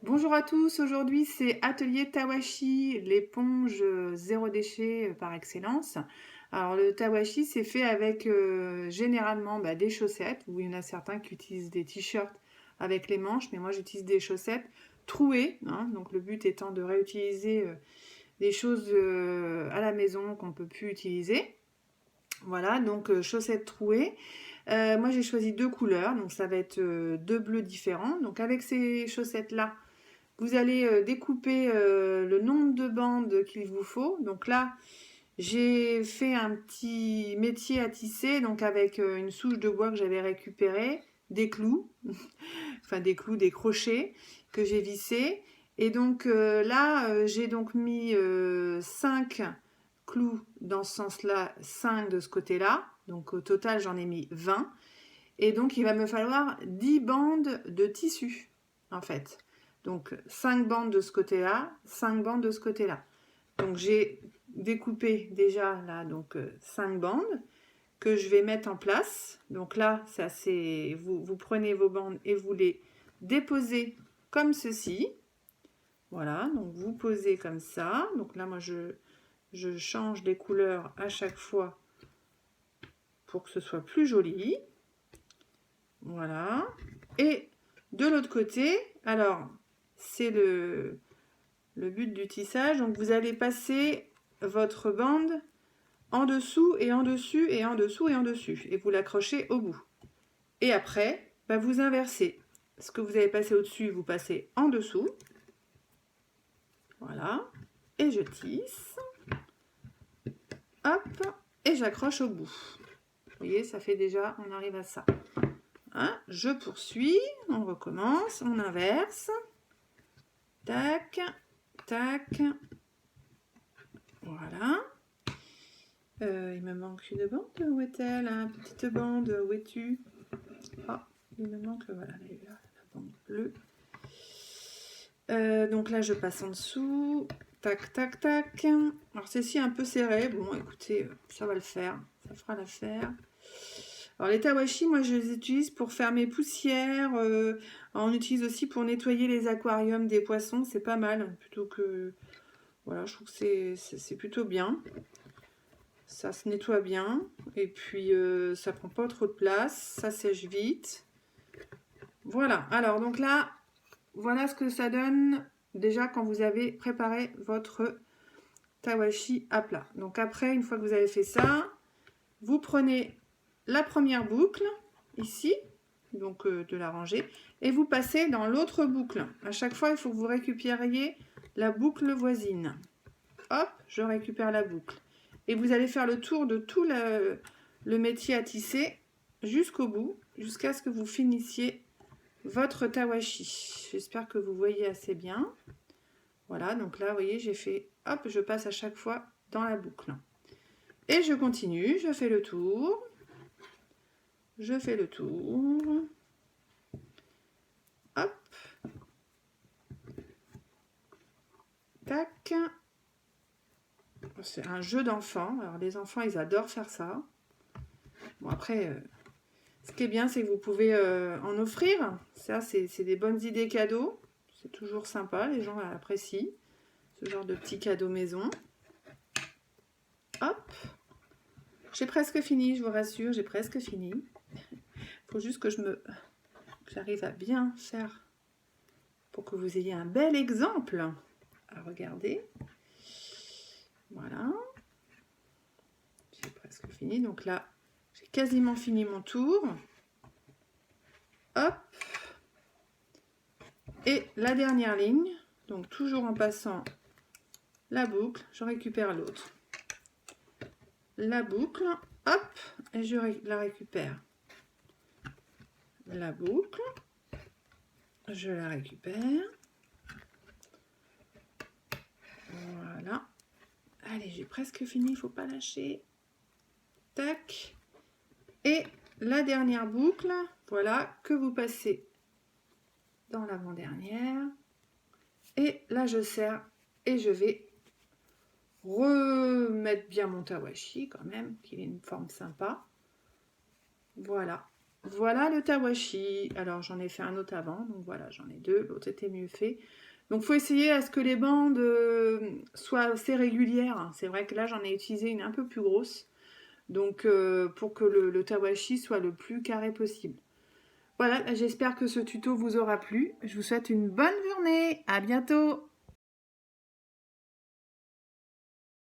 Bonjour à tous, aujourd'hui c'est Atelier Tawashi, l'éponge zéro déchet par excellence. Alors le tawashi c'est fait avec généralement des chaussettes, ou il y en a certains qui utilisent des t-shirts avec les manches, mais moi j'utilise des chaussettes trouées, hein. Donc le but étant de réutiliser des choses à la maison qu'on ne peut plus utiliser. Voilà, donc chaussettes trouées. Moi j'ai choisi deux couleurs, donc ça va être deux bleus différents. Donc avec ces chaussettes-là, vous allez découper le nombre de bandes qu'il vous faut. Donc là, j'ai fait un petit métier à tisser, donc avec une souche de bois que j'avais récupérée, des clous, enfin des clous, des crochets que j'ai vissés. Et donc là, j'ai donc mis 5 clous dans ce sens-là, 5 de ce côté-là. Donc au total, j'en ai mis 20. Et donc, il va me falloir 10 bandes de tissu, en fait. Donc, 5 bandes de ce côté-là, 5 bandes de ce côté-là. Donc, j'ai découpé déjà là, donc 5 bandes que je vais mettre en place. Donc là, ça c'est vous prenez vos bandes et vous les déposez comme ceci. Voilà, donc vous posez comme ça. Donc là, moi, je change les couleurs à chaque fois pour que ce soit plus joli. Voilà. Et de l'autre côté, alors, c'est le but du tissage. Donc, vous allez passer votre bande en dessous et en dessus et en dessous et en dessus. Et vous l'accrochez au bout. Et après, vous inversez. Ce que vous avez passé au-dessus, vous passez en dessous. Voilà. Et je tisse. Hop. Et j'accroche au bout. Vous voyez, ça fait déjà, on arrive à ça. Hein, je poursuis, on recommence, on inverse. Tac, tac. Voilà. Il me manque une bande. Où est-elle, hein? Petite bande, où es-tu? Ah, il me manque, voilà, la bande bleue. Donc là, je passe en dessous. Tac, tac, tac. Alors, celle-ci est un peu serrée. Bon, écoutez, ça va le faire. Ça fera l'affaire. Alors, les tawashi, moi, je les utilise pour faire mes poussières. On utilise aussi pour nettoyer les aquariums des poissons. C'est pas mal. Plutôt que... Voilà, je trouve que c'est plutôt bien. Ça se nettoie bien. Et puis, ça prend pas trop de place. Ça sèche vite. Voilà. Alors, donc là, voilà ce que ça donne déjà quand vous avez préparé votre tawashi à plat. Donc après, une fois que vous avez fait ça, vous prenez la première boucle, ici, donc de la ranger, et vous passez dans l'autre boucle. À chaque fois, il faut que vous récupériez la boucle voisine. Hop, je récupère la boucle. Et vous allez faire le tour de tout le métier à tisser jusqu'au bout, jusqu'à ce que vous finissiez votre tawashi. J'espère que vous voyez assez bien. Voilà, donc là, vous voyez, j'ai fait, hop, je passe à chaque fois dans la boucle. Et je continue, je fais le tour. Je fais le tour. Hop. Tac. C'est un jeu d'enfants. Alors les enfants, ils adorent faire ça. Bon, après, ce qui est bien, c'est que vous pouvez en offrir. Ça, c'est des bonnes idées cadeaux. C'est toujours sympa, les gens apprécient ce genre de petits cadeaux maison. Hop. J'ai presque fini, je vous rassure, j'ai presque fini. Il faut juste que j'arrive à bien faire pour que vous ayez un bel exemple à regarder. Voilà. J'ai presque fini. Donc là, j'ai quasiment fini mon tour. Hop. Et la dernière ligne. Donc toujours en passant la boucle, je récupère l'autre. La boucle, hop, et je la récupère. La boucle, je la récupère. Voilà. Allez, j'ai presque fini, il ne faut pas lâcher. Tac. Et la dernière boucle, voilà, que vous passez dans l'avant-dernière. Et là, je serre et je vais remettre bien mon tawashi quand même, qu'il ait une forme sympa. Voilà. Voilà le tawashi. Alors j'en ai fait un autre avant, donc voilà, j'en ai deux, l'autre était mieux fait. Donc faut essayer à ce que les bandes soient assez régulières. C'est vrai que là j'en ai utilisé une un peu plus grosse, donc pour que le tawashi soit le plus carré possible. Voilà, j'espère que ce tuto vous aura plu. Je vous souhaite une bonne journée. À bientôt.